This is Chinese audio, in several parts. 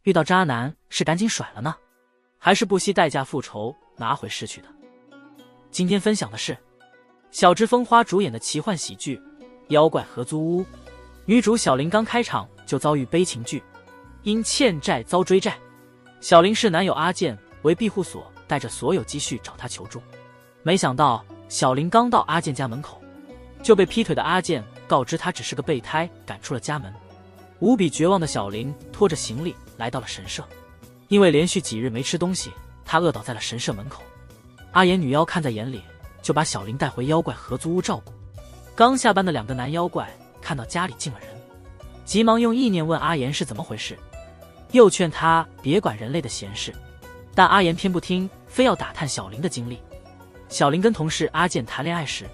遇到渣男是赶紧甩了呢，还是不惜代价复仇拿回失去的？今天分享的是小芝风花主演的奇幻喜剧《妖怪合租屋》，女主小玲刚开场就遭遇悲情剧，因欠债遭追债。小玲视男友阿健为庇护所，带着所有积蓄找他求助。没想到小玲刚到阿健家门口，就被劈腿的阿健告知他只是个备胎，赶出了家门。无比绝望的小玲拖着行李来到了神社，因为连续几日没吃东西，她饿倒在了神社门口。阿岩女妖看在眼里，就把小玲带回妖怪合租屋照顾。刚下班的2个男妖怪看到家里进了人，急忙用意念问阿岩是怎么回事，又劝他别管人类的闲事，但阿岩偏不听，非要打探小玲的经历。小玲跟同事阿健谈恋爱时，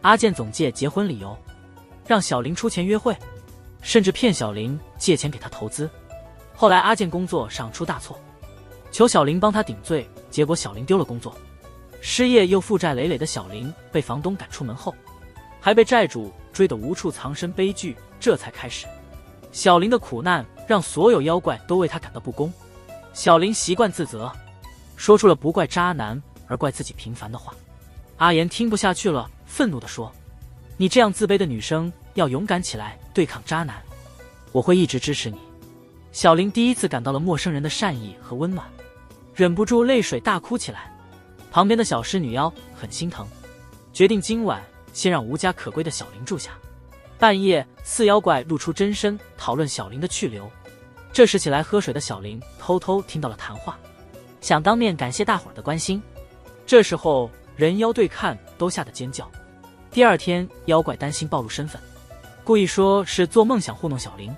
阿健总借结婚理由让小玲出钱约会，甚至骗小玲借钱给他投资。后来阿健工作上出大错，求小玲帮他顶罪，结果小玲丢了工作，失业又负债累累的小玲被房东赶出门后，还被债主追得无处藏身，悲剧这才开始。小玲的苦难让所有妖怪都为她感到不公，小玲习惯自责，说出了不怪渣男而怪自己平凡的话。阿岩听不下去了，愤怒地说：你这样自卑的女生要勇敢起来对抗渣男，我会一直支持你。小玲第一次感到了陌生人的善意和温暖，忍不住泪水大哭起来。旁边的小狮女妖很心疼，决定今晚先让无家可归的小玲住下。半夜4妖怪露出真身，讨论小玲的去留。这时起来喝水的小玲偷偷听到了谈话，想当面感谢大伙儿的关心。这时候人妖对看都吓得尖叫。第二天妖怪担心暴露身份，故意说是做梦想糊弄小玲。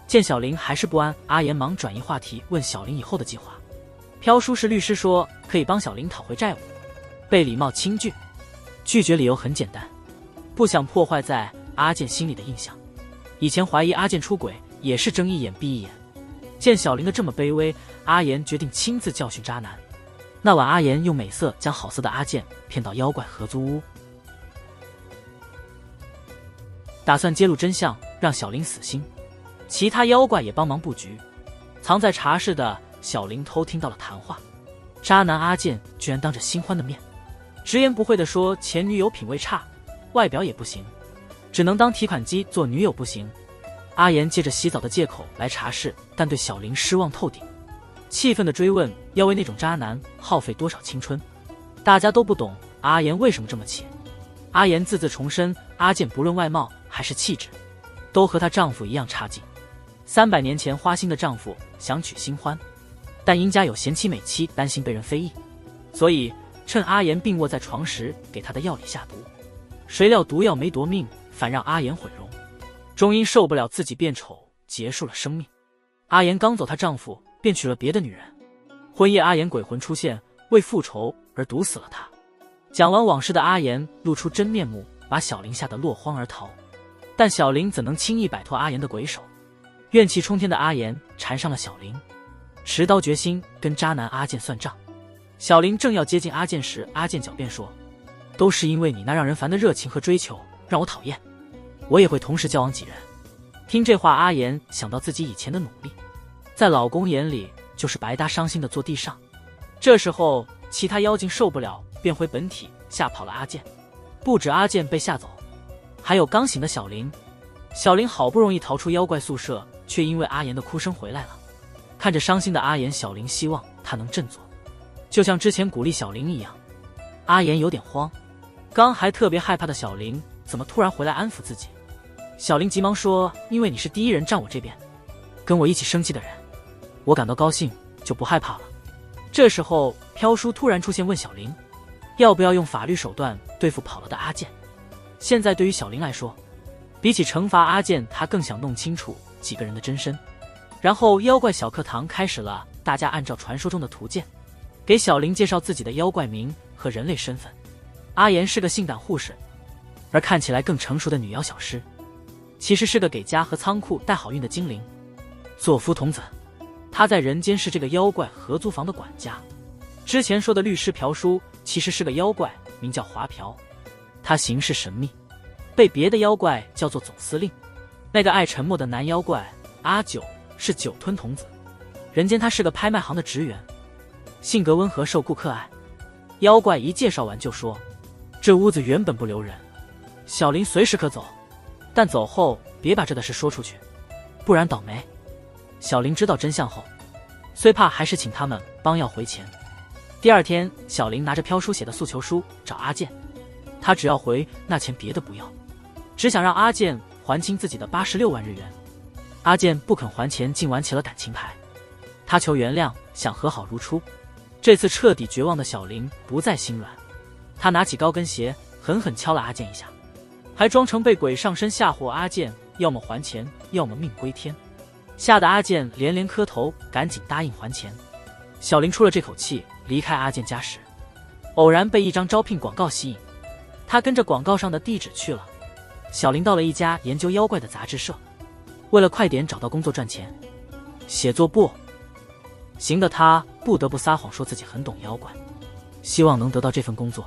见小玲还是不安，阿岩忙转移话题，问小玲以后的计划。飘叔是律师，说可以帮小玲讨回债务，被礼貌轻拒。拒绝理由很简单，不想破坏在阿健心里的印象。以前怀疑阿健出轨也是睁一眼闭一眼，见小玲的这么卑微，阿岩决定亲自教训渣男。那晚阿岩用美色将好色的阿健骗到妖怪合租屋，打算揭露真相让小玲死心。其他妖怪也帮忙布局。藏在茶室的小玲偷听到了谈话，渣男阿健居然当着新欢的面直言不讳地说前女友品味差，外表也不行，只能当提款机做女友不行。阿岩借着洗澡的借口来茶室，但对小玲失望透顶，气愤地追问要为那种渣男耗费多少青春。大家都不懂阿岩为什么这么气。阿岩字字重申，阿健不论外貌还是气质，都和她丈夫一样差劲。300年前花心的丈夫想娶新欢，但因家有贤妻美妻，担心被人非议，所以趁阿岩病卧在床时给他的药里下毒。谁料毒药没夺命，反让阿岩毁容，终因受不了自己变丑结束了生命。阿岩刚走，她丈夫便娶了别的女人。婚夜阿岩鬼魂出现，为复仇而毒死了她。讲完往事的阿岩露出真面目，把小玲吓得落荒而逃。但小玲怎能轻易摆脱阿岩的鬼手？怨气冲天的阿岩缠上了小玲，持刀决心跟渣男阿健算账。小玲正要接近阿健时，阿健狡辩说：都是因为你那让人烦的热情和追求让我讨厌，我也会同时交往几人。听这话，阿岩想到自己以前的努力，在老公眼里就是白搭，伤心的坐地上。这时候其他妖精受不了，变回本体吓跑了阿健。不止阿健被吓走，还有刚醒的小玲。小玲好不容易逃出妖怪宿舍，却因为阿岩的哭声回来了。看着伤心的阿岩，小玲希望他能振作，就像之前鼓励小玲一样。阿岩有点慌，刚还特别害怕的小玲怎么突然回来安抚自己？小玲急忙说：因为你是第一人站我这边，跟我一起生气的人，我感到高兴就不害怕了。这时候飘叔突然出现，问小玲要不要用法律手段对付跑了的阿健。现在对于小玲来说，比起惩罚阿健，她更想弄清楚几个人的真身。然后妖怪小课堂开始了，大家按照传说中的图鉴给小玲介绍自己的妖怪名和人类身份。阿岩是个性感护士，而看起来更成熟的女妖小诗其实是个给家和仓库带好运的精灵。佐夫童子，他在人间是这个妖怪合租房的管家。之前说的律师朴叔其实是个妖怪，名叫华朴，他行事神秘，被别的妖怪叫做总司令。那个爱沉默的男妖怪阿九是酒吞童子，人间他是个拍卖行的职员，性格温和，受顾客爱。妖怪一介绍完就说，这屋子原本不留人，小林随时可走，但走后别把这的事说出去，不然倒霉。小林知道真相后，虽怕还是请他们帮要回钱。第二天，小林拿着飘书写的诉求书找阿健，他只要回那钱，别的不要，只想让阿健还清自己的86万日元。阿健不肯还钱，竟玩起了感情牌，他求原谅，想和好如初。这次彻底绝望的小林不再心软，他拿起高跟鞋狠狠敲了阿健一下，还装成被鬼上身吓唬阿健，要么还钱，要么命归天。吓得阿健连连磕头，赶紧答应还钱。小林出了这口气，离开阿健家时，偶然被一张招聘广告吸引，他跟着广告上的地址去了。小林到了一家研究妖怪的杂志社，为了快点找到工作赚钱，写作不行的他不得不撒谎说自己很懂妖怪，希望能得到这份工作。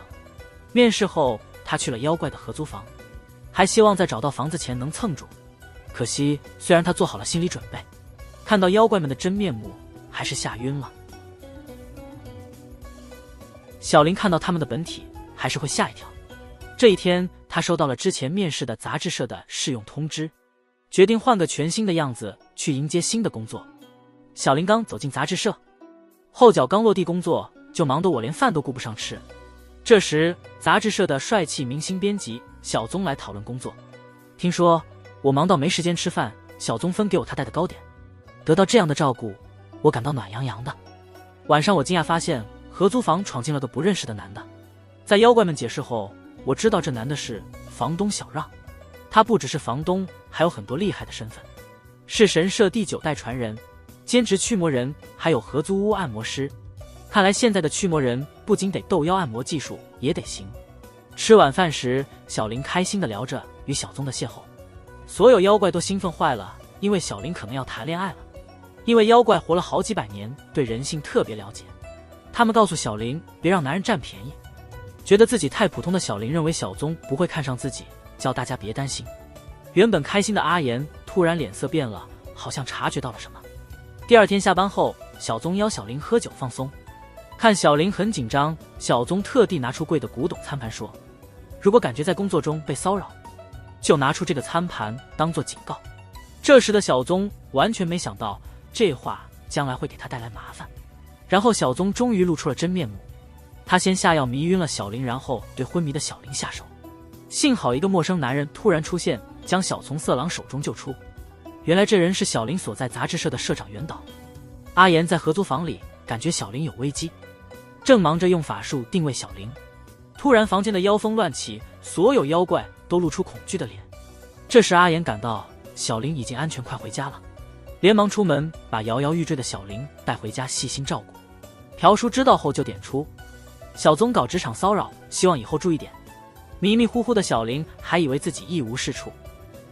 面试后，他去了妖怪的合租房，还希望在找到房子前能蹭住。可惜，虽然他做好了心理准备，看到妖怪们的真面目，还是吓晕了。小林看到他们的本体，还是会吓一跳。这一天，他收到了之前面试的杂志社的试用通知，决定换个全新的样子去迎接新的工作。小林刚走进杂志社，后脚刚落地工作，就忙得我连饭都顾不上吃。这时，杂志社的帅气明星编辑小宗来讨论工作。听说我忙到没时间吃饭，小宗分给我他带的糕点。得到这样的照顾，我感到暖洋洋的。晚上我惊讶发现合租房闯进了个不认识的男的。在妖怪们解释后，我知道这男的是房东小让。他不只是房东，还有很多厉害的身份，是神社第9代传人，兼职驱魔人，还有合租屋按摩师。看来现在的驱魔人不仅得斗妖按摩技术，也得行。吃晚饭时，小林开心地聊着与小宗的邂逅，所有妖怪都兴奋坏了，因为小林可能要谈恋爱了。因为妖怪活了好几百年，对人性特别了解，他们告诉小林别让男人占便宜。觉得自己太普通的小林认为小宗不会看上自己，叫大家别担心。原本开心的阿言突然脸色变了，好像察觉到了什么。第二天下班后，小宗邀小林喝酒放松。看小林很紧张，小宗特地拿出贵的古董餐盘说，如果感觉在工作中被骚扰，就拿出这个餐盘当做警告。这时的小宗完全没想到这话将来会给他带来麻烦。然后小宗终于露出了真面目，他先下药迷晕了小林，然后对昏迷的小林下手。幸好一个陌生男人突然出现，将小从色狼手中救出。原来这人是小林所在杂志社的社长袁导。阿言在合租房里感觉小林有危机，正忙着用法术定位小林，突然房间的妖风乱起，所有妖怪都露出恐惧的脸。这时阿言感到小林已经安全，快回家了，连忙出门把摇摇欲坠的小林带回家细心照顾。朴叔知道后就点出，小宗搞职场骚扰，希望以后注意点。迷迷糊糊的小林还以为自己一无是处，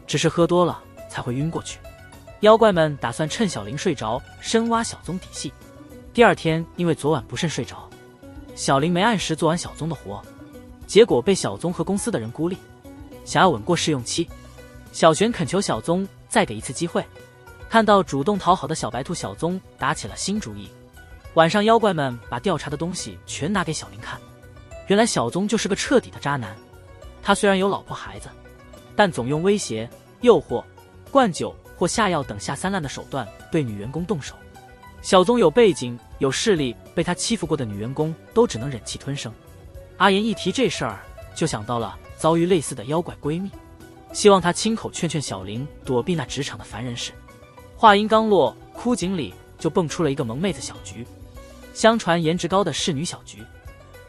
只是喝多了才会晕过去。妖怪们打算趁小林睡着深挖小宗底细。第二天因为昨晚不慎睡着，小林没按时做完小宗的活，结果被小宗和公司的人孤立，想要稳过试用期。小璇恳求小宗再给一次机会，看到主动讨好的小白兔小宗打起了新主意。晚上妖怪们把调查的东西全拿给小林看，原来小宗就是个彻底的渣男。他虽然有老婆孩子，但总用威胁、诱惑、灌酒或下药等下三滥的手段对女员工动手。小宗有背景有势力，被他欺负过的女员工都只能忍气吞声。阿言一提这事儿，就想到了遭遇类似的妖怪闺蜜，希望他亲口劝劝小林躲避那职场的烦人事。话音刚落，枯井里就蹦出了一个萌妹子小菊，相传颜值高的侍女小菊，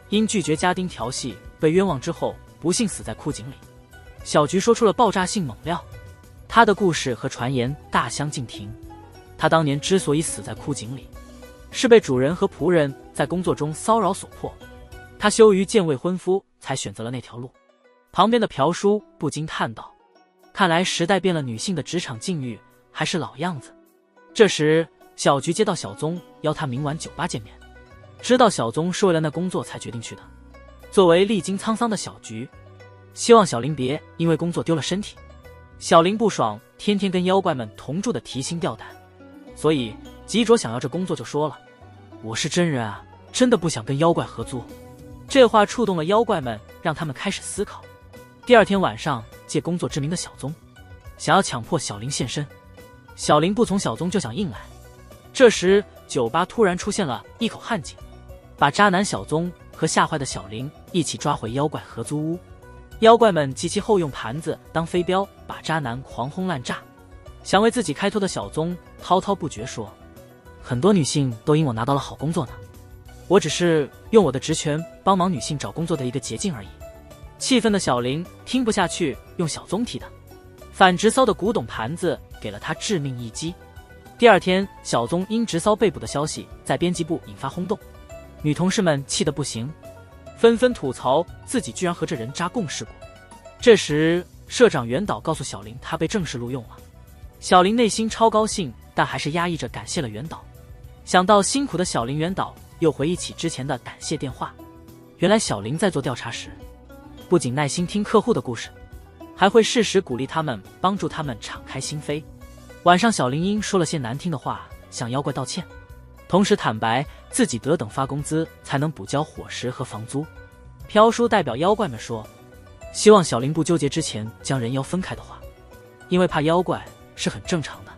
因拒绝家丁调戏被冤枉之后，不幸死在枯井里。小菊说出了爆炸性猛料，她的故事和传言大相径庭。她当年之所以死在枯井里，是被主人和仆人在工作中骚扰所迫，她羞于见未婚夫，才选择了那条路。旁边的朴叔不禁叹道，看来时代变了，女性的职场境遇还是老样子。这时小菊接到小宗邀她明晚酒吧见面，知道小宗是为了那工作才决定去的。作为历经沧桑的小菊，希望小林别因为工作丢了身体。小林不爽，天天跟妖怪们同住的提心吊胆，所以吉卓想要这工作就说了：“我是真人啊，真的不想跟妖怪合租。”这话触动了妖怪们，让他们开始思考。第二天晚上，借工作之名的小宗想要强迫小林现身，小林不从，小宗就想硬来。这时，酒吧突然出现了一口旱井，把渣男小宗和吓坏的小林一起抓回妖怪合租屋。妖怪们及其后用盘子当飞镖，把渣男狂轰滥炸。想为自己开脱的小宗滔滔不绝说：“很多女性都因我拿到了好工作呢，我只是用我的职权帮忙女性找工作的一个捷径而已。”气愤的小林听不下去，用小宗提的反直骚的古董盘子给了他致命一击。第二天，小宗因直骚被捕的消息在编辑部引发轰动，女同事们气得不行，纷纷吐槽自己居然和这人渣共事过。这时，社长袁导告诉小林他被正式录用了。小林内心超高兴，但还是压抑着感谢了袁导。想到辛苦的小林，袁导又回忆起之前的感谢电话。原来小林在做调查时，不仅耐心听客户的故事，还会适时鼓励他们，帮助他们敞开心扉。晚上，小林因说了些难听的话向妖怪道歉，同时坦白自己得等发工资才能补交伙食和房租。飘叔代表妖怪们说，希望小林不纠结之前将人妖分开的话，因为怕妖怪是很正常的。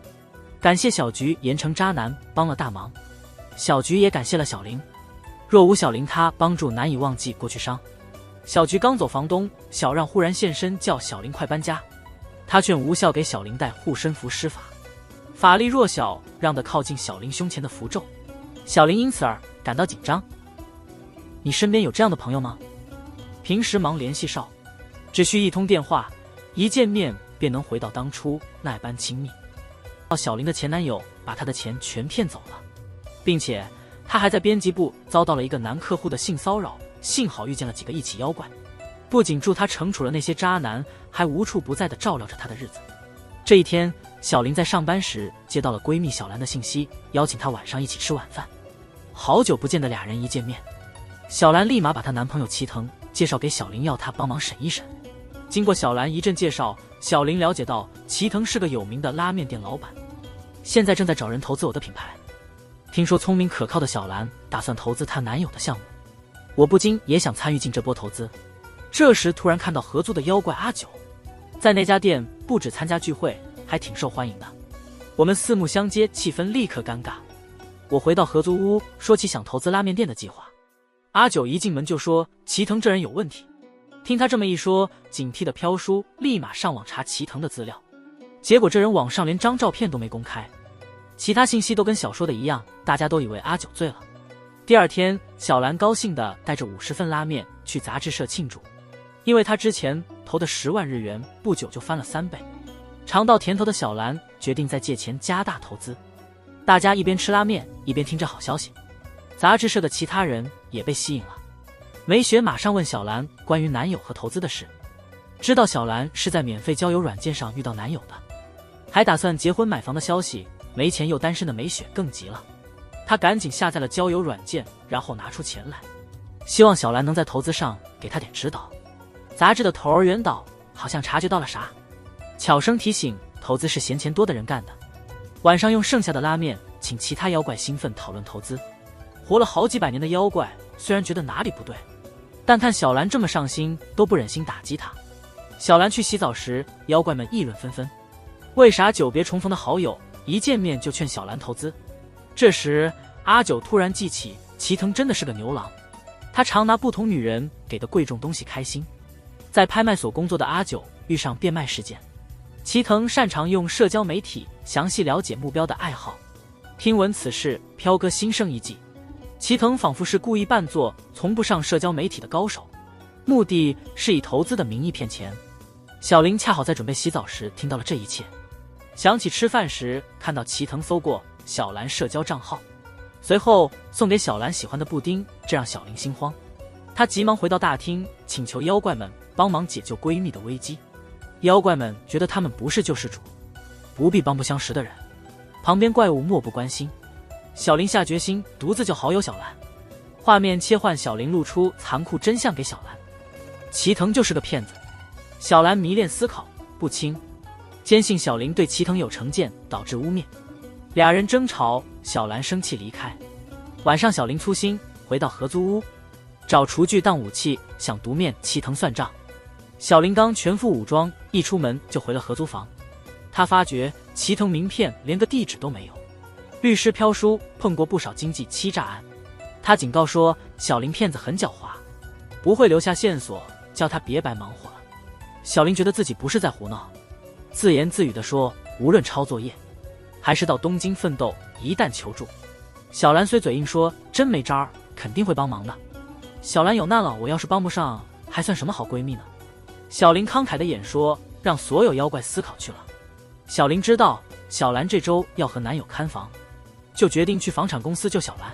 感谢小菊严惩渣男，帮了大忙。小菊也感谢了小林，若无小林，他帮助难以忘记过去伤。小菊刚走，房东小让忽然现身，叫小林快搬家。他劝无效，给小林带护身符施法，法力弱小，让得靠近小林胸前的符咒。小林因此而感到紧张。你身边有这样的朋友吗？平时忙联系少，只需一通电话，一见面便能回到当初那般亲密。小林的前男友把她的钱全骗走了，并且她还在编辑部遭到了一个男客户的性骚扰，幸好遇见了几个义气妖怪，不仅助她惩处了那些渣男，还无处不在地照料着她的日子。这一天，小林在上班时接到了闺蜜小兰的信息，邀请她晚上一起吃晚饭。好久不见的俩人一见面，小兰立马把她男朋友齐藤介绍给小林，要她帮忙审一审。经过小兰一阵介绍，小林了解到齐藤是个有名的拉面店老板，现在正在找人投资我的品牌。听说聪明可靠的小兰打算投资她男友的项目，我不禁也想参与进这波投资。这时突然看到合租的妖怪阿九，在那家店不止参加聚会，还挺受欢迎的。我们四目相接，气氛立刻尴尬。我回到合租屋，说起想投资拉面店的计划。阿九一进门就说齐藤这人有问题。听他这么一说，警惕的飘叔立马上网查齐藤的资料，结果这人网上连张照片都没公开，其他信息都跟小说的一样，大家都以为阿九醉了。第二天，小兰高兴地带着50份拉面去杂志社庆祝，因为她之前投的10万日元不久就翻了3倍。尝到甜头的小兰决定再借钱加大投资。大家一边吃拉面一边听着好消息，杂志社的其他人也被吸引了。梅雪马上问小兰关于男友和投资的事，知道小兰是在免费交友软件上遇到男友的，还打算结婚买房的消息，没钱又单身的梅雪更急了。她赶紧下载了交友软件，然后拿出钱来，希望小兰能在投资上给她点指导。杂志的头儿袁导好像察觉到了啥，悄声提醒投资是嫌钱多的人干的。晚上用剩下的拉面请其他妖怪兴奋讨论投资。活了好几百年的妖怪虽然觉得哪里不对，但看小兰这么上心，都不忍心打击她。小兰去洗澡时，妖怪们议论纷纷，为啥久别重逢的好友一见面就劝小兰投资？这时阿九突然记起齐藤真的是个牛郎，他常拿不同女人给的贵重东西开心。在拍卖所工作的阿九遇上变卖事件，齐藤擅长用社交媒体详细了解目标的爱好，听闻此事，飘哥心生一计。齐藤仿佛是故意扮作从不上社交媒体的高手，目的是以投资的名义骗钱。小林恰好在准备洗澡时听到了这一切，想起吃饭时看到齐藤搜过小兰社交账号，随后送给小兰喜欢的布丁，这让小林心慌。他急忙回到大厅，请求妖怪们帮忙解救闺蜜的危机。妖怪们觉得他们不是救世主，不必帮不相识的人。旁边怪物漠不关心。小林下决心独自救好友小兰。画面切换，小林露出残酷真相给小兰，齐藤就是个骗子。小兰迷恋思考不清，坚信小林对齐藤有成见，导致污蔑。俩人争吵，小兰生气离开。晚上，小林粗心回到合租屋，找厨具当武器，想毒面齐藤算账。小林刚全副武装，一出门就回了合租房。他发觉齐藤名片连个地址都没有，律师飘书碰过不少经济欺诈案。他警告说小林骗子很狡猾，不会留下线索，叫他别白忙活了。小林觉得自己不是在胡闹，自言自语地说无论抄作业还是到东京奋斗，一旦求助，小兰虽嘴硬说真没招儿，肯定会帮忙的。小兰有难了，我要是帮不上，还算什么好闺蜜呢？小林慷慨的演说，让所有妖怪思考去了。小林知道小兰这周要和男友看房，就决定去房产公司救小兰。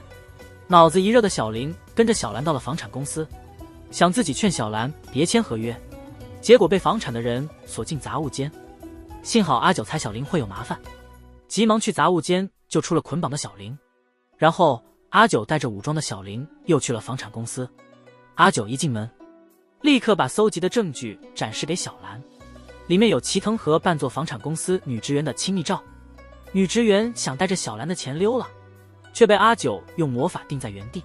脑子一热的小林跟着小兰到了房产公司，想自己劝小兰别签合约，结果被房产的人锁进杂物间。幸好阿九猜小林会有麻烦，急忙去杂物间救出了捆绑的小林。然后阿九带着武装的小林又去了房产公司。阿九一进门，立刻把搜集的证据展示给小兰，里面有齐藤和扮作房产公司女职员的亲密照。女职员想带着小兰的钱溜了，却被阿九用魔法定在原地。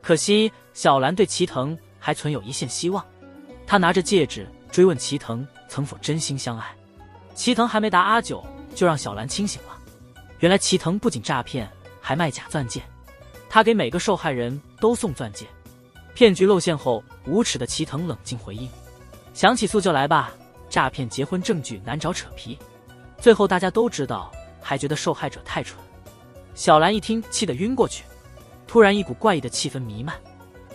可惜小兰对齐藤还存有一线希望，她拿着戒指追问齐藤曾否真心相爱。齐藤还没答阿九，就让小兰清醒了。原来齐藤不仅诈骗，还卖假钻戒，他给每个受害人都送钻戒。骗局露馅后，无耻的齐藤冷静回应：想起诉就来吧，诈骗结婚证据难找扯皮。最后大家都知道，还觉得受害者太蠢。小兰一听气得晕过去，突然一股怪异的气氛弥漫。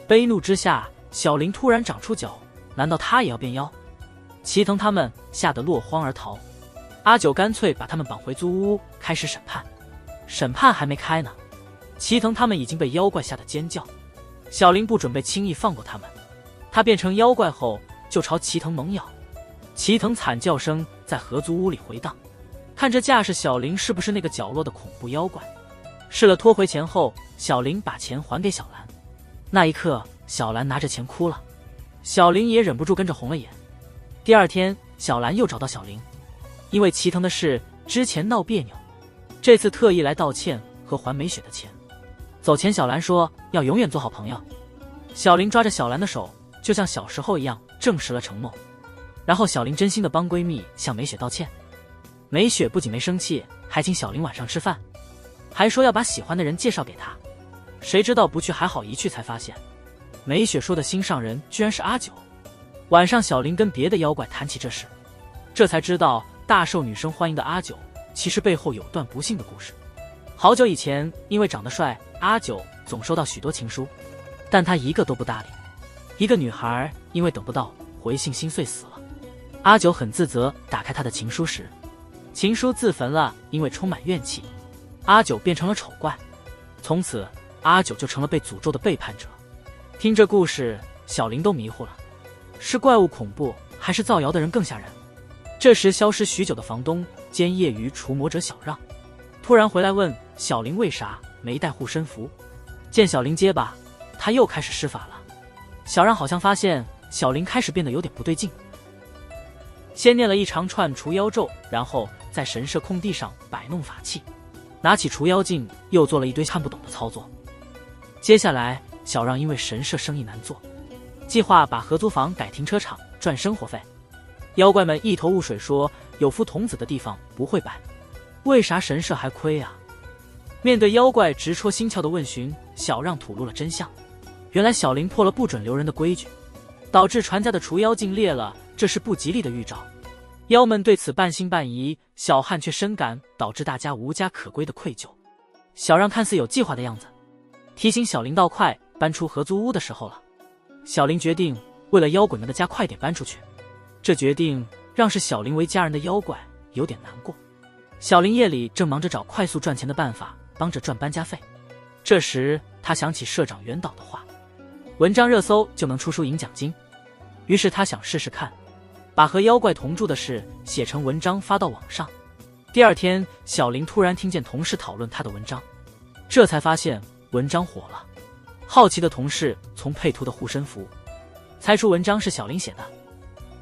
悲怒之下，小林突然长出脚，难道他也要变妖？齐藤他们吓得落荒而逃。阿九干脆把他们绑回租屋，开始审判。审判还没开呢，齐藤他们已经被妖怪吓得尖叫。小林不准备轻易放过他们，他变成妖怪后就朝齐藤猛咬。齐藤惨叫声在合租屋里回荡。看这架势，小林是不是那个角落的恐怖妖怪？试了拖回钱后，小林把钱还给小兰。那一刻，小兰拿着钱哭了，小林也忍不住跟着红了眼。第二天，小兰又找到小林，因为齐藤的事之前闹别扭，这次特意来道歉和还美雪的钱。走前，小兰说要永远做好朋友。小林抓着小兰的手，就像小时候一样，证实了承诺。然后小林真心的帮闺蜜向美雪道歉。美雪不仅没生气，还请小林晚上吃饭，还说要把喜欢的人介绍给她。谁知道不去还好，一去才发现美雪说的心上人居然是阿九。晚上小林跟别的妖怪谈起这事，这才知道大受女生欢迎的阿九其实背后有段不幸的故事。好久以前，因为长得帅，阿九总收到许多情书，但他一个都不搭理。一个女孩因为等不到回信心碎死了，阿九很自责，打开她的情书时，情书自焚了，因为充满怨气，阿九变成了丑怪。从此阿九就成了被诅咒的背叛者。听这故事，小林都迷糊了，是怪物恐怖还是造谣的人更吓人？这时消失许久的房东兼业余除魔者小让突然回来问小林为啥没带护身符。见小林结巴，他又开始施法了。小让好像发现小林开始变得有点不对劲，先念了一长串除妖咒，然后在神社空地上摆弄法器，拿起除妖镜又做了一堆看不懂的操作。接下来小让因为神社生意难做，计划把合租房改停车场赚生活费。妖怪们一头雾水，说有符童子的地方不会摆，为啥神社还亏啊？面对妖怪直戳心窍的问询，小让吐露了真相。原来小林破了不准留人的规矩，导致传家的除妖镜裂了，这是不吉利的预兆。妖们对此半信半疑，小汉却深感导致大家无家可归的愧疚。小让看似有计划的样子，提醒小林到快搬出合租屋的时候了。小林决定为了妖鬼们的家快点搬出去。这决定让视小林为家人的妖怪有点难过。小林夜里正忙着找快速赚钱的办法，帮着赚搬家费。这时他想起社长袁导的话，文章热搜就能出书赢奖金，于是他想试试看，把和妖怪同住的事写成文章发到网上。第二天，小林突然听见同事讨论他的文章，这才发现文章火了。好奇的同事从配图的护身符猜出文章是小林写的。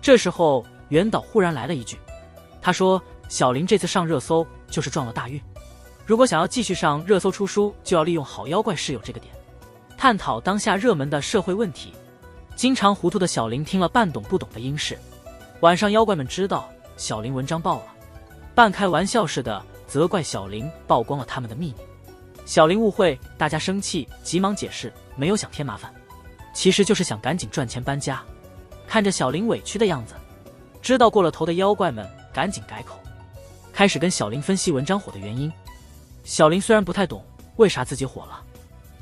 这时候袁导忽然来了一句，他说小林这次上热搜就是撞了大运。如果想要继续上热搜出书，就要利用好妖怪室友这个点，探讨当下热门的社会问题。经常糊涂的小林听了半懂不懂的英式。晚上妖怪们知道小林文章爆了，半开玩笑似的责怪小林曝光了他们的秘密。小林误会，大家生气，急忙解释没有想添麻烦，其实就是想赶紧赚钱搬家。看着小林委屈的样子，知道过了头的妖怪们赶紧改口，开始跟小林分析文章火的原因。小林虽然不太懂为啥自己火了，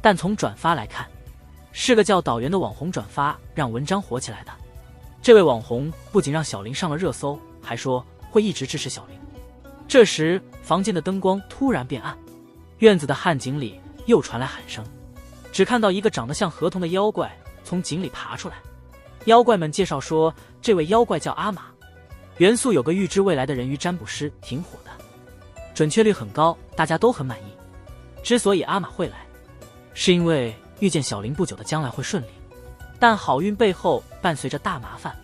但从转发来看，是个叫导员的网红转发让文章火起来的。这位网红不仅让小林上了热搜，还说会一直支持小林。这时房间的灯光突然变暗，院子的旱井里又传来喊声，只看到一个长得像河童的妖怪从井里爬出来。妖怪们介绍说，这位妖怪叫阿玛，元素有个预知未来的人鱼占卜师，挺火的，准确率很高，大家都很满意。之所以阿玛会来，是因为预见小林不久的将来会顺利，但好运背后伴随着大麻烦，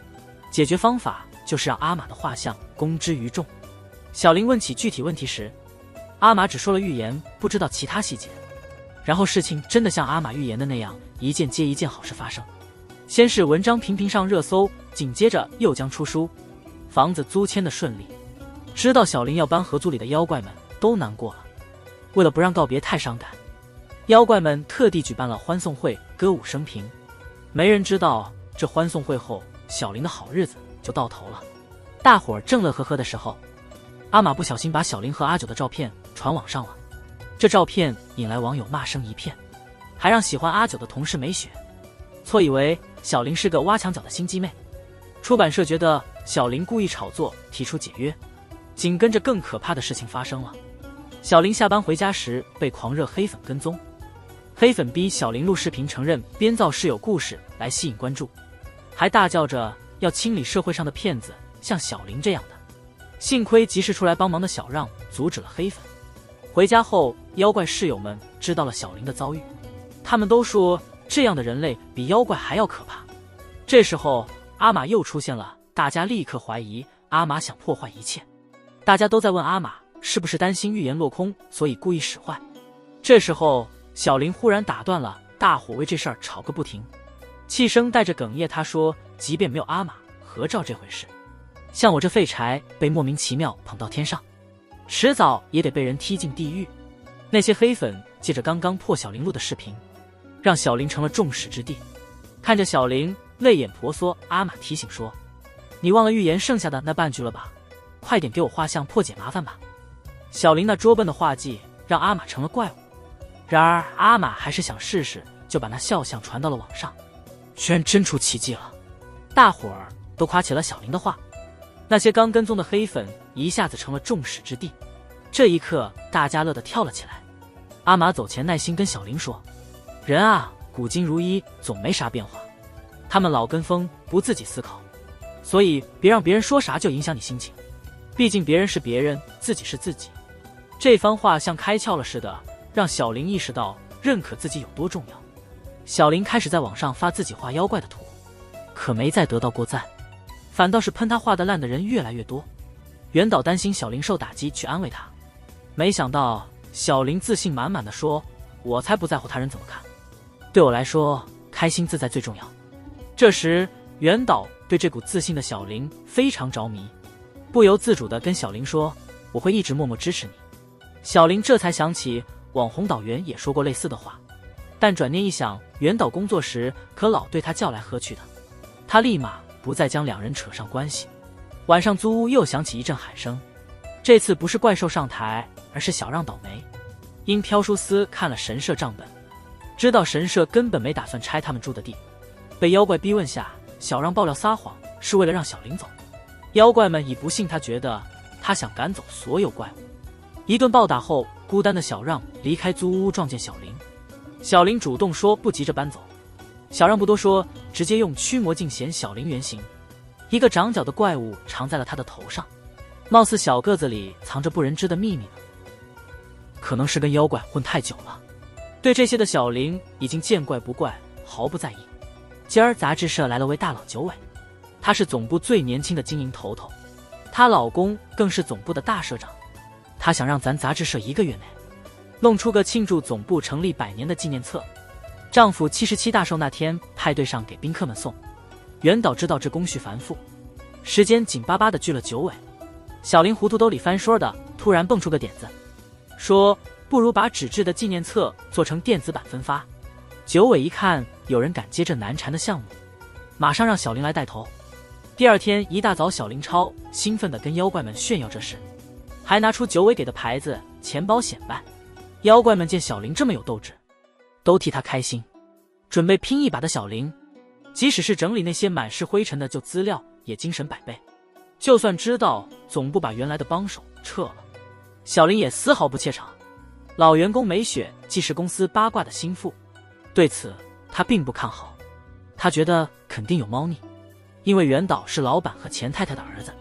解决方法就是让阿玛的画像公之于众。小林问起具体问题时，阿玛只说了预言，不知道其他细节。然后事情真的像阿玛预言的那样，一件接一件好事发生。先是文章频频上热搜，紧接着又将出书，房子租迁的顺利。知道小林要搬合租里的妖怪们都难过了，为了不让告别太伤感，妖怪们特地举办了欢送会，歌舞升平。没人知道这欢送会后，小林的好日子就到头了。大伙儿正乐呵呵的时候，阿玛不小心把小林和阿九的照片传网上了，这照片引来网友骂声一片，还让喜欢阿九的同事美雪错以为小林是个挖墙脚的心机妹。出版社觉得小林故意炒作，提出解约。紧跟着更可怕的事情发生了，小林下班回家时被狂热黑粉跟踪，黑粉逼小林录视频承认编造室友故事来吸引关注，还大叫着要清理社会上的骗子，像小林这样的。幸亏及时出来帮忙的小让阻止了黑粉。回家后，妖怪室友们知道了小林的遭遇，他们都说这样的人类比妖怪还要可怕。这时候阿玛又出现了，大家立刻怀疑阿玛想破坏一切。大家都在问阿玛是不是担心预言落空，所以故意使坏。这时候小林忽然打断了大伙为这事儿吵个不停，气声带着哽咽，他说即便没有阿玛合照这回事，像我这废柴被莫名其妙捧到天上，迟早也得被人踢进地狱。那些黑粉借着刚刚破小林录的视频，让小林成了众矢之的。看着小林泪眼婆娑，阿玛提醒说，你忘了预言剩下的那半句了吧，快点给我画像破解麻烦吧。小林那拙笨的画技让阿玛成了怪物，然而阿玛还是想试试，就把那肖像传到了网上，居然真出奇迹了。大伙儿都夸起了小林的画，那些刚跟踪的黑粉一下子成了众矢之的。这一刻大家乐得跳了起来。阿玛走前耐心跟小林说，人啊古今如一，总没啥变化，他们老跟风不自己思考，所以别让别人说啥就影响你心情，毕竟别人是别人，自己是自己。这番话像开窍了似的，让小林意识到认可自己有多重要。小林开始在网上发自己画妖怪的图，可没再得到过赞，反倒是喷他画的烂的人越来越多。袁导担心小林受打击，去安慰他，没想到小林自信满满的说，我才不在乎他人怎么看，对我来说开心自在最重要。这时袁导对这股自信的小林非常着迷，不由自主地跟小林说，我会一直默默支持你。小林这才想起网红导员也说过类似的话，但转念一想，袁导工作时可老对他叫来喝去的，他立马不再将两人扯上关系。晚上租屋又响起一阵喊声，这次不是怪兽上台，而是小让倒霉。因飘书司看了神社账本，知道神社根本没打算拆他们住的地，被妖怪逼问下，小让爆料撒谎是为了让小林走。妖怪们已不信他，觉得他想赶走所有怪物。一顿暴打后，孤单的小让离开租屋，撞见小林。小林主动说不急着搬走，小让不多说，直接用驱魔镜显小林原形，一个长角的怪物藏在了他的头上，貌似小个子里藏着不人知的秘密呢。可能是跟妖怪混太久了，对这些的小林已经见怪不怪，毫不在意。今儿杂志社来了位大佬九尾，他是总部最年轻的经营头头，她老公更是总部的大社长。他想让咱杂志社1个月内弄出个庆祝总部成立100年的纪念册。丈夫77大寿那天派对上给宾客们送。袁导知道这工序繁复，时间紧巴巴的聚了九尾。小林糊涂兜里翻说的，突然蹦出个点子，说不如把纸质的纪念册做成电子版分发。九尾一看有人敢接这难缠的项目，马上让小林来带头。第二天一大早，小林超兴奋地跟妖怪们炫耀这事，还拿出九尾给的牌子，钱包显摆。妖怪们见小林这么有斗志，都替他开心。准备拼一把的小林，即使是整理那些满是灰尘的旧资料，也精神百倍。就算知道总部把原来的帮手撤了，小林也丝毫不怯场。老员工梅雪既是公司八卦的心腹，对此他并不看好。他觉得肯定有猫腻，因为袁导是老板和钱太太的儿子，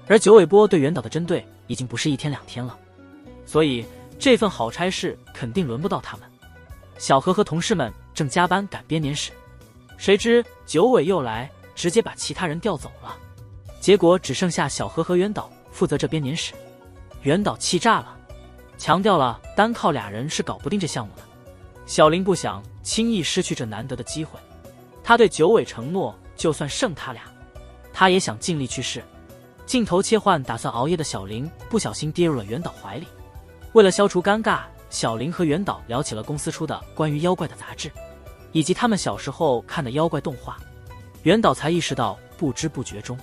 而九尾波对袁导的针对已经不是1天2天了，所以这份好差事肯定轮不到他们。小何和同事们正加班赶编年史，谁知九尾又来，直接把其他人调走了。结果只剩下小何和袁导负责这编年史。袁导气炸了，强调了单靠2人是搞不定这项目的。小林不想轻易失去这难得的机会，他对九尾承诺，就算剩他俩，他也想尽力去试。镜头切换，打算熬夜的小林不小心跌入了袁导怀里。为了消除尴尬，小林和袁导聊起了公司出的关于妖怪的杂志，以及他们小时候看的妖怪动画。袁导才意识到，不知不觉中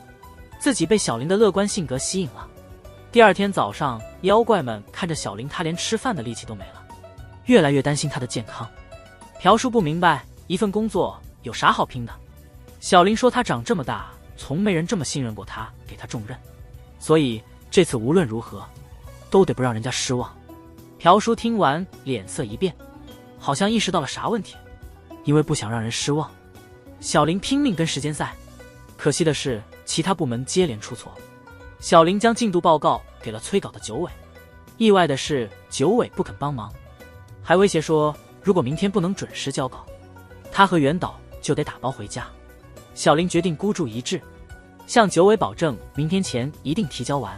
自己被小林的乐观性格吸引了。第二天早上，妖怪们看着小林，他连吃饭的力气都没了，越来越担心他的健康。朴叔不明白，一份工作有啥好拼的？小林说他长这么大，从没人这么信任过他，给他重任，所以这次无论如何都得不让人家失望。朴叔听完脸色一变，好像意识到了啥问题。因为不想让人失望，小林拼命跟时间赛。可惜的是，其他部门接连出错。小林将进度报告给了催稿的九尾，意外的是九尾不肯帮忙，还威胁说如果明天不能准时交稿，他和袁导就得打包回家。小林决定孤注一掷，向九尾保证明天前一定提交完。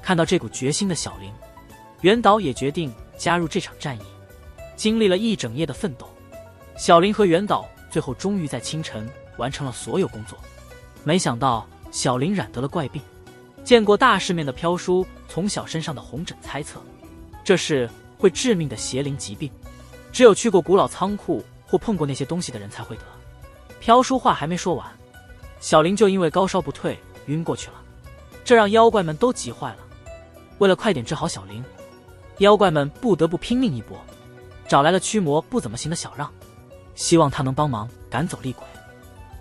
看到这股决心的小林，袁导也决定加入这场战役。经历了一整夜的奋斗，小林和袁导最后终于在清晨完成了所有工作。没想到小林染得了怪病，见过大世面的飘叔从小身上的红疹猜测，这是会致命的邪灵疾病，只有去过古老仓库或碰过那些东西的人才会得。飘叔话还没说完，小林就因为高烧不退晕过去了，这让妖怪们都急坏了。为了快点治好小林，妖怪们不得不拼命一搏，找来了驱魔不怎么行的小让，希望他能帮忙赶走厉鬼。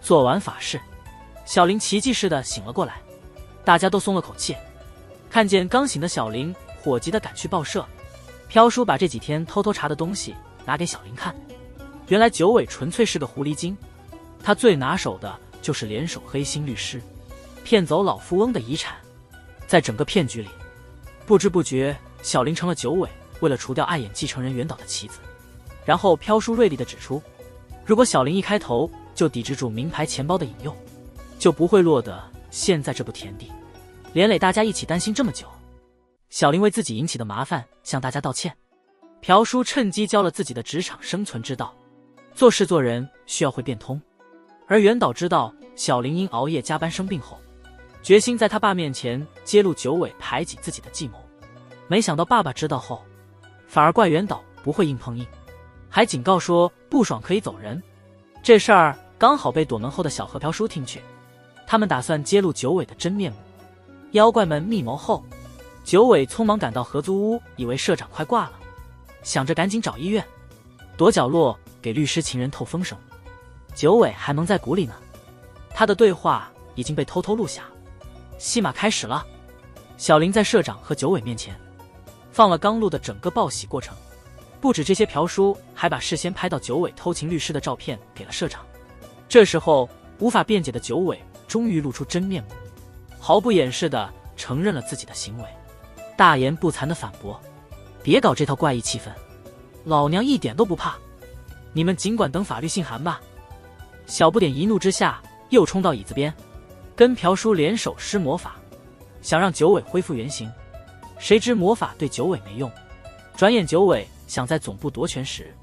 做完法事，小林奇迹似的醒了过来，大家都松了口气。看见刚醒的小林，火急的赶去报社。飘叔把这几天偷偷查的东西拿给小林看，原来九尾纯粹是个狐狸精，他最拿手的就是联手黑心律师，骗走老富翁的遗产。在整个骗局里，不知不觉小林成了九尾为了除掉碍眼继承人袁导的棋子。然后飘叔锐利地指出，如果小林一开头就抵制住名牌钱包的引诱，就不会落得现在这步田地，连累大家一起担心这么久。小林为自己引起的麻烦向大家道歉。朴叔趁机教了自己的职场生存之道，做事做人需要会变通。而袁导知道小林因熬夜加班生病后，决心在他爸面前揭露九尾排挤自己的计谋。没想到爸爸知道后，反而怪袁导不会硬碰硬，还警告说不爽可以走人。这事儿刚好被躲门后的小何朴叔听去，他们打算揭露九尾的真面目。妖怪们密谋后，九尾匆忙赶到合租屋，以为社长快挂了，想着赶紧找医院，躲角落给律师情人透风声。九尾还蒙在鼓里呢，他的对话已经被偷偷录下。戏码开始了，小林在社长和九尾面前放了刚录的整个报喜过程。不止这些，朴叔还把事先拍到九尾偷情律师的照片给了社长。这时候无法辩解的九尾终于露出真面目，毫不掩饰地承认了自己的行为，大言不惭地反驳：别搞这套怪异气氛，老娘一点都不怕，你们尽管等法律信函吧。小不点一怒之下又冲到椅子边，跟朴叔联手施魔法，想让九尾恢复原形。谁知魔法对九尾没用，转眼九尾想在总部夺权时，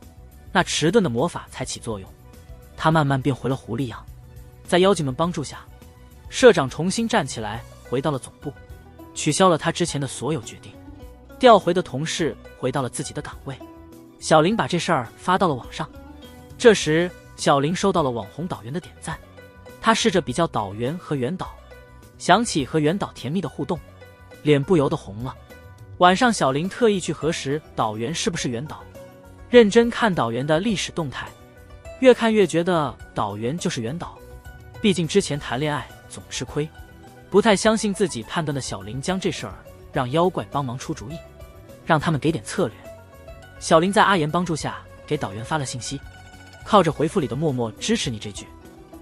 那迟钝的魔法才起作用，他慢慢变回了狐狸样。在妖精们帮助下，社长重新站起来，回到了总部，取消了他之前的所有决定，调回的同事回到了自己的岗位。小林把这事儿发到了网上，这时小林收到了网红岛原的点赞，他试着比较岛原和原岛，想起和原岛甜蜜的互动，脸不由得红了。晚上小林特意去核实岛原是不是原岛，认真看岛原的历史动态，越看越觉得岛原就是原岛，毕竟之前谈恋爱总吃亏，不太相信自己判断的小林将这事儿让妖怪帮忙出主意，让他们给点策略。小林在阿言帮助下给岛原发了信息，靠着回复里的默默支持你这句，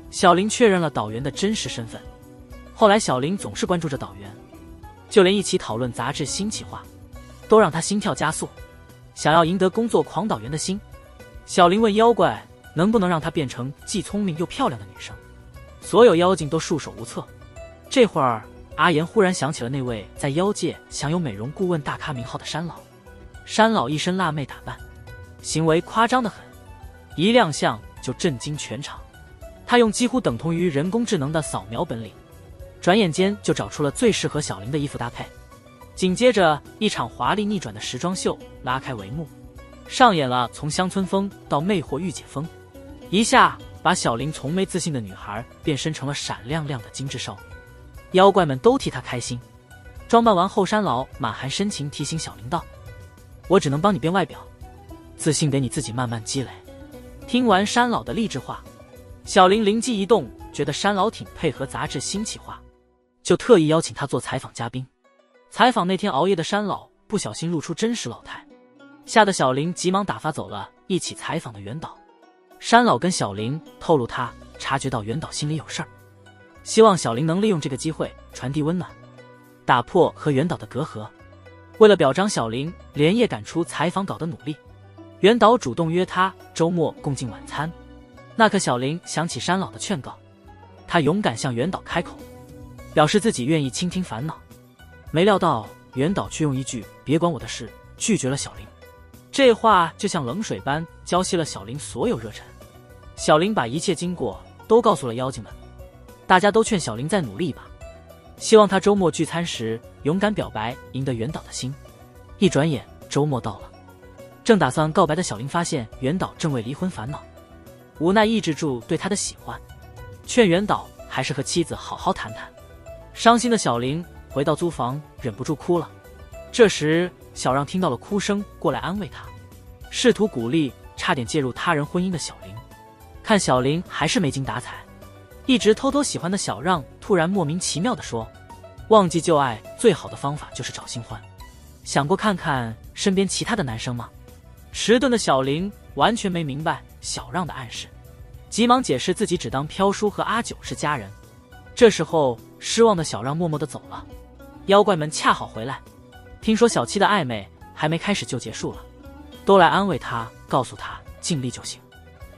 小林确认了岛原的真实身份。后来小林总是关注着岛原，就连一起讨论杂志新企划都让他心跳加速，想要赢得工作狂岛原的心。小林问妖怪能不能让他变成既聪明又漂亮的女生，所有妖精都束手无策。这会儿阿言忽然想起了那位在妖界享有美容顾问大咖名号的山老。山老一身辣妹打扮，行为夸张得很，一亮相就震惊全场。他用几乎等同于人工智能的扫描本领，转眼间就找出了最适合小林的衣服搭配。紧接着一场华丽逆转的时装秀拉开帷幕，上演了从乡村风到魅惑御姐风，一下把小林从没自信的女孩变身成了闪亮亮的精致少女。妖怪们都替她开心。装扮完后，山老满含深情提醒小林道：我只能帮你变外表，自信得你自己慢慢积累。听完山老的励志话，小林灵机一动，觉得山老挺配合杂志新企划，就特意邀请他做采访嘉宾。采访那天熬夜的山老不小心露出真实老态，吓得小林急忙打发走了一起采访的袁导。山老跟小林透露他察觉到袁导心里有事儿，希望小林能利用这个机会传递温暖，打破和袁导的隔阂。为了表彰小林连夜赶出采访稿的努力，袁导主动约他周末共进晚餐。那刻小林想起山老的劝告，他勇敢向袁导开口，表示自己愿意倾听烦恼。没料到袁导却用一句别管我的事拒绝了小林，这话就像冷水般浇熄了小林所有热忱。小林把一切经过都告诉了妖精们，大家都劝小林再努力一把，希望他周末聚餐时勇敢表白，赢得袁导的心。一转眼周末到了，正打算告白的小林发现袁导正为离婚烦恼，无奈抑制住对他的喜欢，劝袁导还是和妻子好好谈谈。伤心的小林回到租房忍不住哭了，这时小让听到了哭声，过来安慰他，试图鼓励差点介入他人婚姻的小林。看小林还是没精打采，一直偷偷喜欢的小让突然莫名其妙地说，忘记旧爱最好的方法就是找新欢，想过看看身边其他的男生吗？迟钝的小林完全没明白小让的暗示，急忙解释自己只当飘叔和阿九是家人。这时候失望的小让默默地走了。妖怪们恰好回来，听说小七的暧昧还没开始就结束了，都来安慰他，告诉他尽力就行，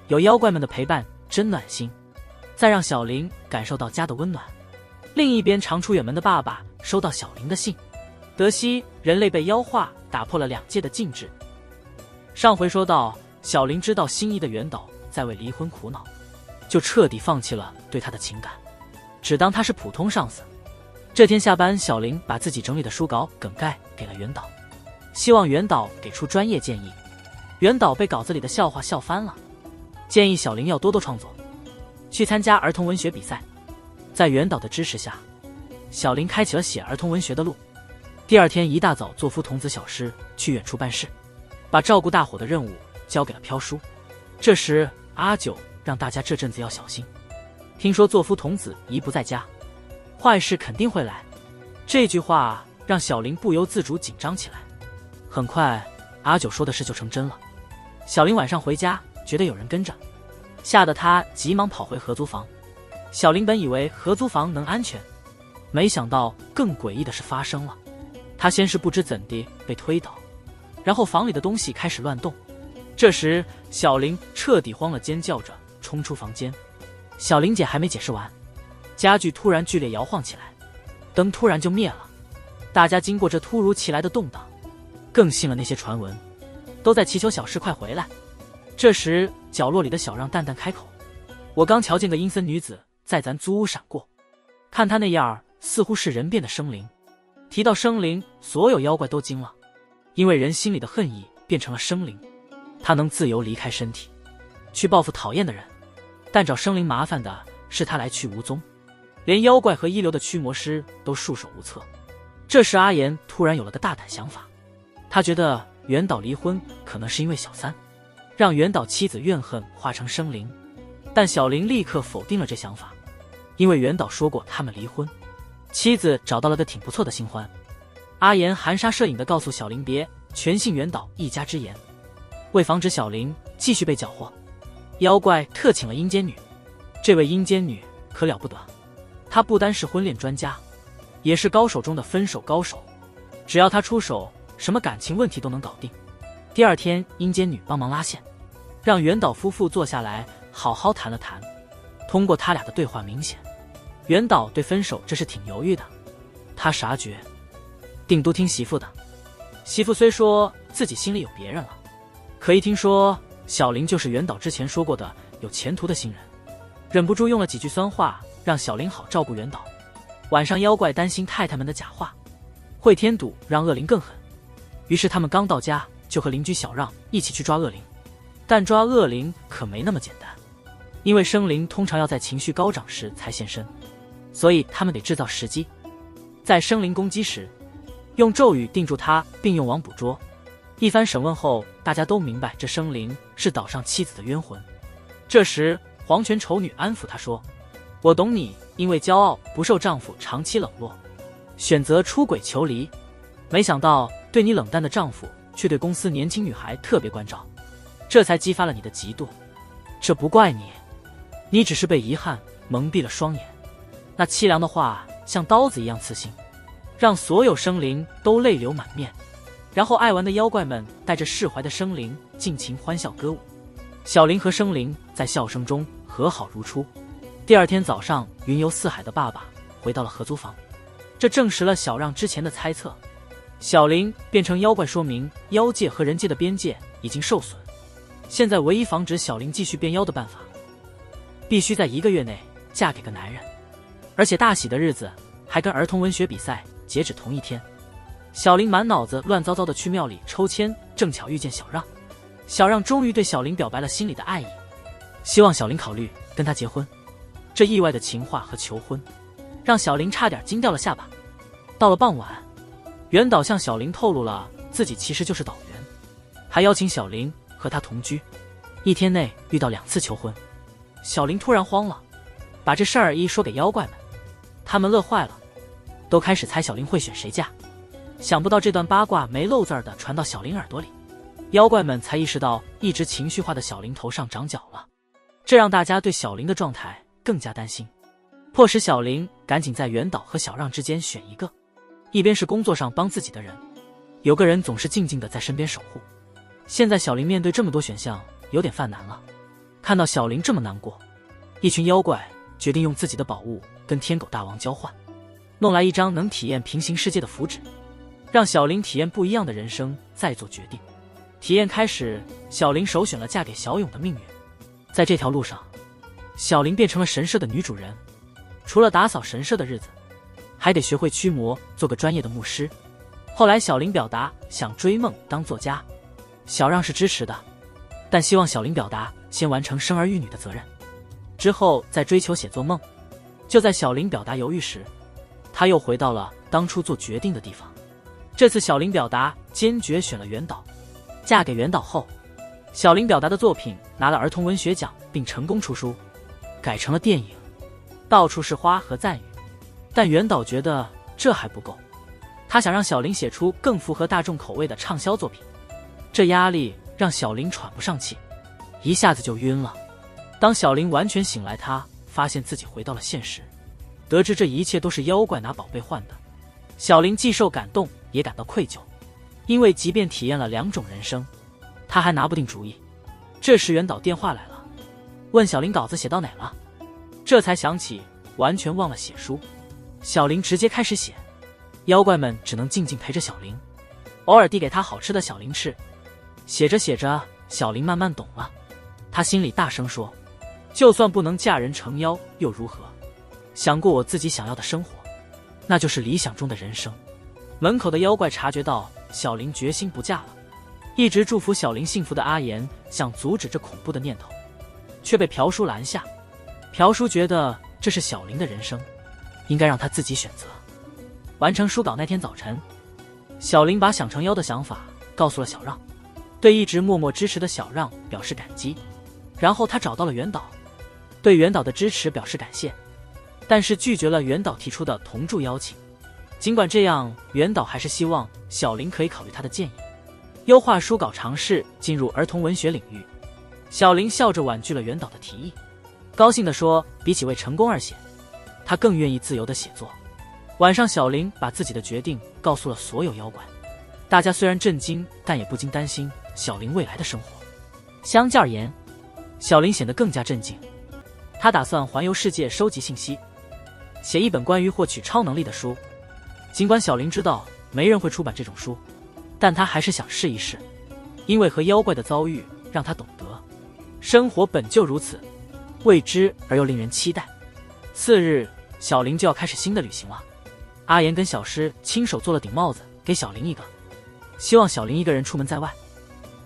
有妖怪们的陪伴真暖心，再让小林感受到家的温暖。另一边常出远门的爸爸收到小林的信，得悉人类被妖化，打破了2界的禁制。上回说到小林知道心仪的袁导在为离婚苦恼，就彻底放弃了对他的情感，只当他是普通上司。这天下班，小林把自己整理的书稿梗概给了袁导，希望袁导给出专业建议。袁导被稿子里的笑话笑翻了，建议小林要多多创作，去参加儿童文学比赛。在袁导的支持下，小林开启了写儿童文学的路。第二天一大早，作夫童子小师去远处办事，把照顾大伙的任务交给了飘叔。这时阿九让大家这阵子要小心，听说作夫童子一不在家，坏事肯定会来。这句话让小林不由自主紧张起来。很快阿九说的事就成真了。小林晚上回家觉得有人跟着，吓得他急忙跑回合租房。小林本以为合租房能安全，没想到更诡异的事发生了。他先是不知怎地被推倒，然后房里的东西开始乱动。这时小林彻底慌了，尖叫着冲出房间。小林姐还没解释完，家具突然剧烈摇晃起来，灯突然就灭了。大家经过这突如其来的动荡，更信了那些传闻，都在祈求小师快回来。这时，角落里的小让淡淡开口：“我刚瞧见个阴森女子在咱租屋闪过，看她那样儿，似乎是人变的生灵。”提到生灵，所有妖怪都惊了，因为人心里的恨意变成了生灵，他能自由离开身体，去报复讨厌的人，但找生灵麻烦的是他来去无踪，连妖怪和一流的驱魔师都束手无策。这时阿言突然有了个大胆想法，他觉得袁导离婚可能是因为小三，让袁导妻子怨恨化成生灵，但小林立刻否定了这想法，因为袁导说过他们离婚，妻子找到了个挺不错的新欢。阿言含沙射影地告诉小林别全信袁导一家之言，为防止小林继续被搅和，妖怪特请了阴间女。这位阴间女可了不得，她不单是婚恋专家，也是高手中的分手高手，只要她出手，什么感情问题都能搞定。第二天，阴间女帮忙拉线，让袁导夫妇坐下来好好谈了谈。通过他俩的对话，明显袁导对分手这是挺犹豫的，他啥觉定都听媳妇的。媳妇虽说自己心里有别人了，可一听说小林就是袁导之前说过的有前途的新人，忍不住用了几句酸话，让小林好照顾袁导。晚上妖怪担心太太们的假话，会添堵让恶灵更狠，于是他们刚到家就和邻居小让一起去抓恶灵。但抓恶灵可没那么简单，因为生灵通常要在情绪高涨时才现身，所以他们得制造时机，在生灵攻击时用咒语定住他，并用网捕捉。一番审问后，大家都明白这生灵是岛上妻子的冤魂。这时黄泉丑女安抚他说：“我懂你，因为骄傲不受丈夫长期冷落，选择出轨求离，没想到对你冷淡的丈夫却对公司年轻女孩特别关照，这才激发了你的嫉妒。这不怪你，你只是被遗憾蒙蔽了双眼。”那凄凉的话像刀子一样刺心，让所有生灵都泪流满面。然后爱玩的妖怪们带着释怀的生灵尽情欢笑歌舞，小林和生灵在笑声中和好如初。第二天早上，云游四海的爸爸回到了合租房，这证实了小让之前的猜测，小林变成妖怪说明妖界和人界的边界已经受损，现在唯一防止小林继续变妖的办法，必须在1个月内嫁给个男人，而且大喜的日子还跟儿童文学比赛截止同一天。小林满脑子乱糟糟的去庙里抽签，正巧遇见小让。小让终于对小林表白了心里的爱意，希望小林考虑跟他结婚。这意外的情话和求婚让小林差点惊掉了下巴。到了傍晚，袁导向小林透露了自己其实就是导员，还邀请小林和他同居，1天内遇到2次求婚。小林突然慌了，把这事儿一说给妖怪们，他们乐坏了，都开始猜小林会选谁嫁。想不到这段八卦没漏字儿的传到小林耳朵里，妖怪们才意识到一直情绪化的小林头上长角了，这让大家对小林的状态更加担心，迫使小林赶紧在袁导和小让之间选一个。一边是工作上帮自己的人，有个人总是静静的在身边守护。现在小林面对这么多选项有点犯难了，看到小林这么难过，一群妖怪决定用自己的宝物跟天狗大王交换，弄来一张能体验平行世界的符纸，让小林体验不一样的人生，再做决定。体验开始，小林首选了嫁给小勇的命运。在这条路上，小林变成了神社的女主人，除了打扫神社的日子，还得学会驱魔，做个专业的牧师。后来小林表达想追梦当作家，小让是支持的，但希望小林表达先完成生儿育女的责任，之后再追求写作梦。就在小林表达犹豫时，他又回到了当初做决定的地方。这次小林表达坚决选了袁导。嫁给袁导后，小林表达的作品拿了儿童文学奖，并成功出书，改成了电影，到处是花和赞誉。但袁导觉得这还不够，他想让小林写出更符合大众口味的畅销作品。这压力让小林喘不上气，一下子就晕了。当小林完全醒来，他发现自己回到了现实，得知这一切都是妖怪拿宝贝换的。小林既受感动也感到愧疚，因为即便体验了2种人生，他还拿不定主意。这时袁导电话来了，问小林稿子写到哪了，这才想起完全忘了写书。小林直接开始写，妖怪们只能静静陪着小林，偶尔递给他好吃的小零吃。写着写着，小林慢慢懂了，他心里大声说：“就算不能嫁人成妖又如何？想过我自己想要的生活，那就是理想中的人生。”门口的妖怪察觉到小林决心不嫁了，一直祝福小林幸福的阿言想阻止这恐怖的念头，却被朴叔拦下。朴叔觉得这是小林的人生，应该让他自己选择。完成书稿那天早晨，小林把想成妖的想法告诉了小让，对一直默默支持的小让表示感激。然后他找到了袁导，对袁导的支持表示感谢，但是拒绝了袁导提出的同住邀请。尽管这样，袁导还是希望小林可以考虑他的建议，优化书稿，尝试进入儿童文学领域。小林笑着婉拒了袁导的提议，高兴地说，比起为成功而写，他更愿意自由地写作。晚上，小林把自己的决定告诉了所有妖怪，大家虽然震惊，但也不禁担心小林未来的生活。相较而言，小林显得更加镇静。他打算环游世界，收集信息，写一本关于获取超能力的书。尽管小林知道没人会出版这种书，但他还是想试一试，因为和妖怪的遭遇让他懂得，生活本就如此，未知而又令人期待。次日，小林就要开始新的旅行了。阿言跟小诗亲手做了顶帽子给小林一个，希望小林一个人出门在外，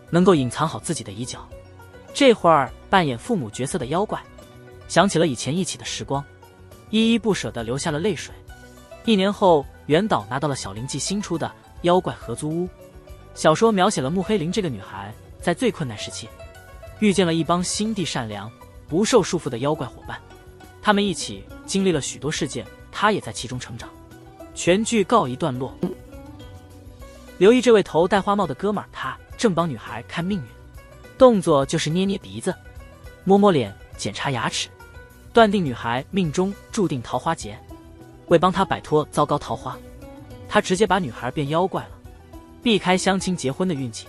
能够隐藏好自己的衣角。这会儿扮演父母角色的妖怪想起了以前一起的时光，依依不舍地流下了泪水。1年后，袁导拿到了小林季新出的《妖怪合租屋》小说，描写了穆黑林这个女孩在最困难时期遇见了一帮心地善良、不受束缚的妖怪伙伴，他们一起经历了许多事件，她也在其中成长。全剧告一段落。留意这位头戴花帽的哥们儿，他正帮女孩看命运，动作就是捏捏鼻子、摸摸脸、检查牙齿，断定女孩命中注定桃花劫。为帮她摆脱糟糕桃花，他直接把女孩变妖怪了，避开相亲结婚的运气。